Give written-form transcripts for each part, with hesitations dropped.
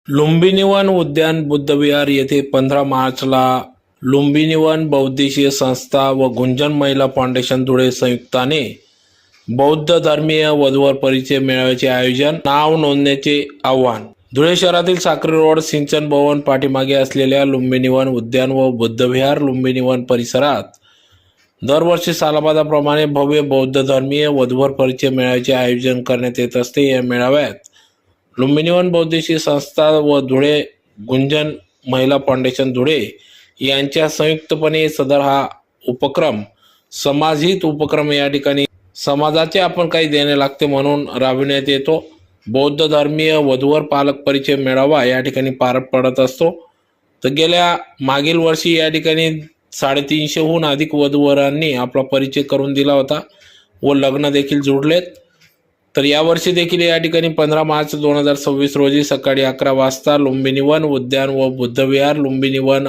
Lumbini one उद्यान बुद्धविहार येथे 15 मार्चला लुंबिनी वन बौद्धिशीय संस्था व गुंजन महिला फाउंडेशन धुळे संयुक्ताने बौद्ध धर्मीय वधूवर परिचय मेळाव्याचे आयोजन, नाव नोंदण्याचे आवाहन। धुळे शहरातील साक्री रोड सिंचन भवन पाठीमागे असलेल्या लुंबिनी वन उद्यान व बुद्धविहार लुंबिनी वन परिसरात दरवर्षी सालाबादाप्रमाणे भव्य बौद्ध धर्मीय वधूवर परिचय मेळाव्याचे आयोजन करण्यात येत असते। या मेळाव्यात लुंबिनी वन बौद्धिशीय संस्था व धुळे गुंजन महिला फाउंडेशन धुळे यांच्या संयुक्तपणे सदर हा उपक्रम समाजहित उपक्रम या ठिकाणी समाजाचे आपण काही देणे लागते म्हणून राबविण्यात येतो। बौद्ध धर्मीय वधूवर पालक परिचय मेळावा या ठिकाणी पार पडत असतो। तर गेल्या मागील वर्षी या ठिकाणी 350हून अधिक वधूवरांनी आपला परिचय करून दिला होता व लग्न देखील जुळलेत। तर यावर्षी देखील या ठिकाणी 15 मार्च 2026 रोजी सकाळी 11 वाजता लुंबिनी वन उद्यान व बुद्धविहार लुंबिनी वन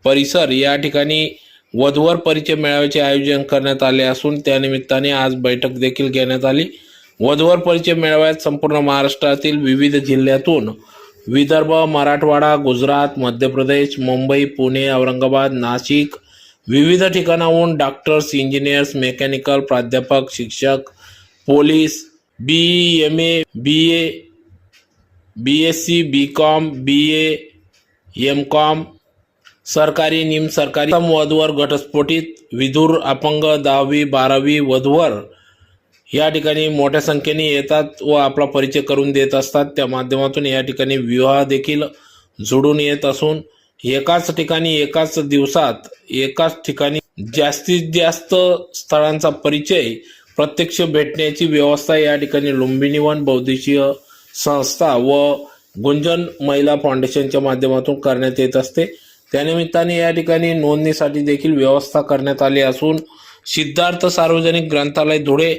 परिसर या ठिकाणी वधूवर परिचय मेळाव्याचे आयोजन करण्यात आले असून त्यानिमित्ताने आज बैठक देखील घेण्यात आली। वधूवर परिचय मेळाव्यात संपूर्ण महाराष्ट्रातील विविध जिल्ह्यातून विदर्भ, मराठवाडा, गुजरात, मध्य प्रदेश, मुंबई, पुणे, औरंगाबाद, नाशिक विविध ठिकाणाहून डॉक्टर्स, इंजिनियर्स, मेकॅनिकल, प्राध्यापक, शिक्षक, police, BE, MA, BA, BSc, BCom, BA, MCom, सरकारी, निमसरकारी वधूवर घटस्फोटित विधुर, अपंग, 10वी 12वी वधूवर या ठिकाणी मोठ्या संख्येने येतात व आपला परिचय करून देत असतात। त्या माध्यमातून या ठिकाणी विवाह देखील जोडून येत असून एकाच ठिकाणी एकाच दिवसात एकाच ठिकाणी जास्तीत जास्त स्थळांचा परिचय प्रत्यक्ष भेटण्याची व्यवस्था या ठिकाणी लुंबिनी वन बौद्धिशीय संस्था व गुंजन महिला फाउंडेशनच्या माध्यमातून करण्यात येत असते। त्यानिमित्ताने या ठिकाणी नोंदणीसाठी देखील व्यवस्था करण्यात आली असून सिद्धार्थ सार्वजनिक ग्रंथालय धुळे,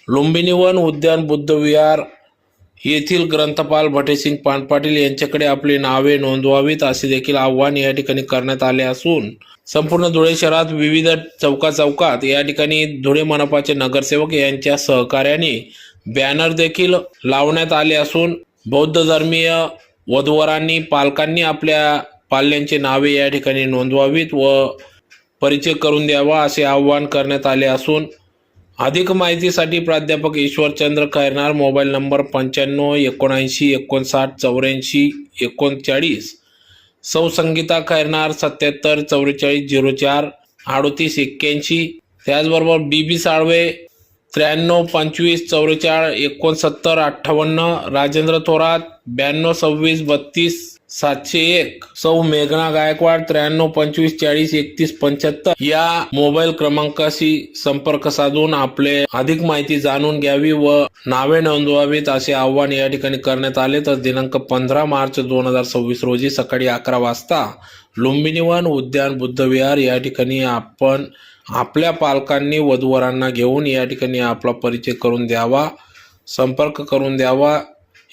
लुंबिनी वन उद्यान बुद्धविहार येथील ग्रंथपाल भटेसिंग पानपाटील यांच्याकडे आपली नावे नोंदवावीत असे देखील आवाहन या ठिकाणी करण्यात आले असून संपूर्ण धुळे शहरात विविध चौकात या ठिकाणी धुळे मनपाचे नगरसेवक यांच्या सहकार्याने बॅनर देखील लावण्यात आले असून बौद्ध धर्मीय वधूवरांनी पालकांनी आपल्या पाल्यांची नावे या ठिकाणी नोंदवावीत व परिचय करून द्यावा असे आवाहन करण्यात आले असून अधिक माहितीसाठी प्राध्यापक ईश्वरचंद्र खैरनार, मोबाईल नंबर 95 79 59 84 39, सौ संगीता खैरनार 77 44 04 38 81, त्याचबरोबर BB साळवे 93 25 44 69 58, राजेंद्र थोरात 92 26 32 701, सौ मेघना गायकवाड 93 25 40 31 75 या मोबाईल क्रमांकाशी संपर्क साधून आपले अधिक माहिती जाणून घ्यावी व नावे नोंदवावीत असे आवाहन या ठिकाणी करण्यात आले। तर दिनांक 15 मार्च 2026 रोजी सकाळी 11 वाजता लुंबिनी वन उद्यान बुद्धविहार या ठिकाणी आपण आपल्या पालकांनी वधूवरांना घेऊन या ठिकाणी आपला परिचय करून द्यावा, संपर्क करून द्यावा,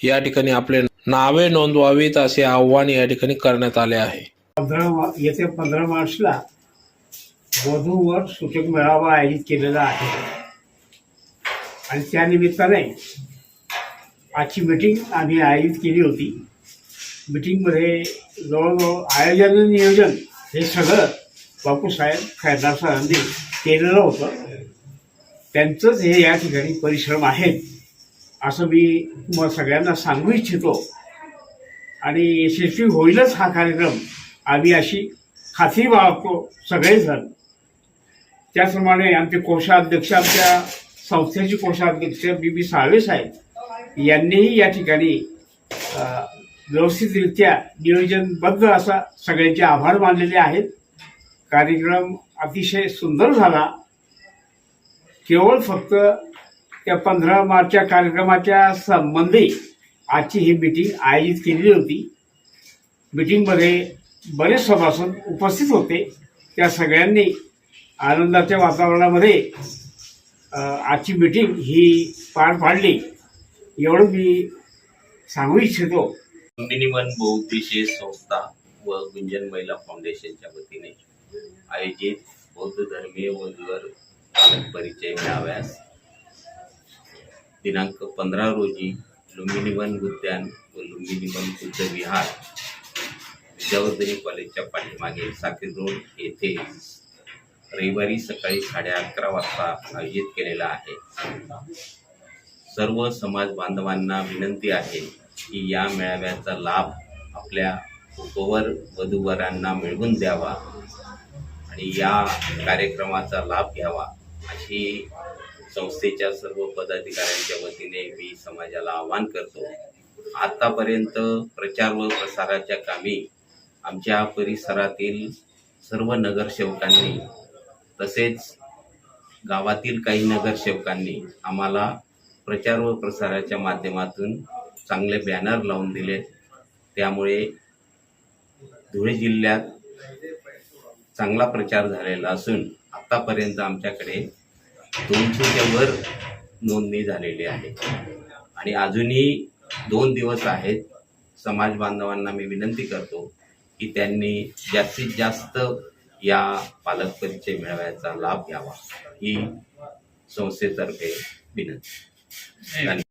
या ठिकाणी आपले नावे नोंदवावीत असे आवाहन या ठिकाणी करण्यात आले आहे। 15 मार्चला वधूवर सूचक मेळावा आयोजित केलेला आहे आणि त्या निमित्ताने आजची मीटिंग आम्ही आयोजित केली होती। मीटिंगमध्ये जवळजवळ आयोजन आणि नियोजन हे सगळं बापूसाहेब खैरनार सरांनी केलेलं होतं। त्यांचंच हे या ठिकाणी परिश्रम आहेत असं मी तुम्हाला सगळ्यांना सांगू इच्छितो आणि यशस्वी होईलच हा कार्यक्रम, आम्ही अशी खात्री बाळगतो सगळेजण। त्याचप्रमाणे आमचे कोषाध्यक्ष, आमच्या संस्थेचे कोषाध्यक्ष BB साळवे साहेब यांनीही या ठिकाणी व्यवस्थितरित्या नियोजनबद्ध असा सगळ्यांचे आभार मानलेले आहेत। कार्यक्रम अतिशय सुंदर झाला। केवळ फक्त त्या 15 मार्चच्या कार्यक्रमाच्या संबंधी आजची ही मीटिंग आयोजित केलेली होती। मीटिंगमध्ये बरेच सभासद उपस्थित होते। त्या सगळ्यांनी आनंदाच्या वातावरणामध्ये आजची मीटिंग ही पार पाडली एवढं मी सांगू इच्छितो। लुंबिनी वन बौद्धिशीय संस्था व गुंजन महिला फाउंडेशनच्या वतीने आयोजित बौद्ध धर्मीय वधूवर परिचय मेळाव्यास दिनांक 15 रोजी लुंबिनी वन उद्यान व लुंबिनी वन बुद्ध विहार विद्यावर्धिनी कॉलेजच्या पाठीमागे साखर रोड येथे रविवारी सकाळी 11:30 वाजता आयोजित केलेला आहे. सर्व समाज बांधवांना विनंती आहे की या मेळाव्याचा लाभ आपल्या उपवर वधूवरांना मिळवून द्यावा आणि या कार्यक्रमाचा लाभ घ्यावा अशी संस्थेच्या सर्व पदाधिकाऱ्यांच्या वतीने मी समाजाला आवाहन करतो. आतापर्यंत प्रचार व प्रसाराच्या कामी आमच्या परिसरातील सर्व नगरसेवकांनी तसेच गावातील काही नगरसेवकांनी आम्हाला प्रचार व प्रसाराच्या माध्यमातून चांगले बॅनर लावून दिले. त्यामुळे धुळे जिल्ह्यात चांगला प्रचार झालेला असून आतापर्यंत आमच्याकडे 200च्या वर नोंदणी झालेली आहे आणि अजूनही 2 दिवस आहेत. समाज बांधवांना मी विनंती करतो की त्यांनी जास्तीत जास्त या पालक परिचय मेळाव्याचा लाभ घ्यावा ही संस्थेतर्फे विनंती. धन्यवाद.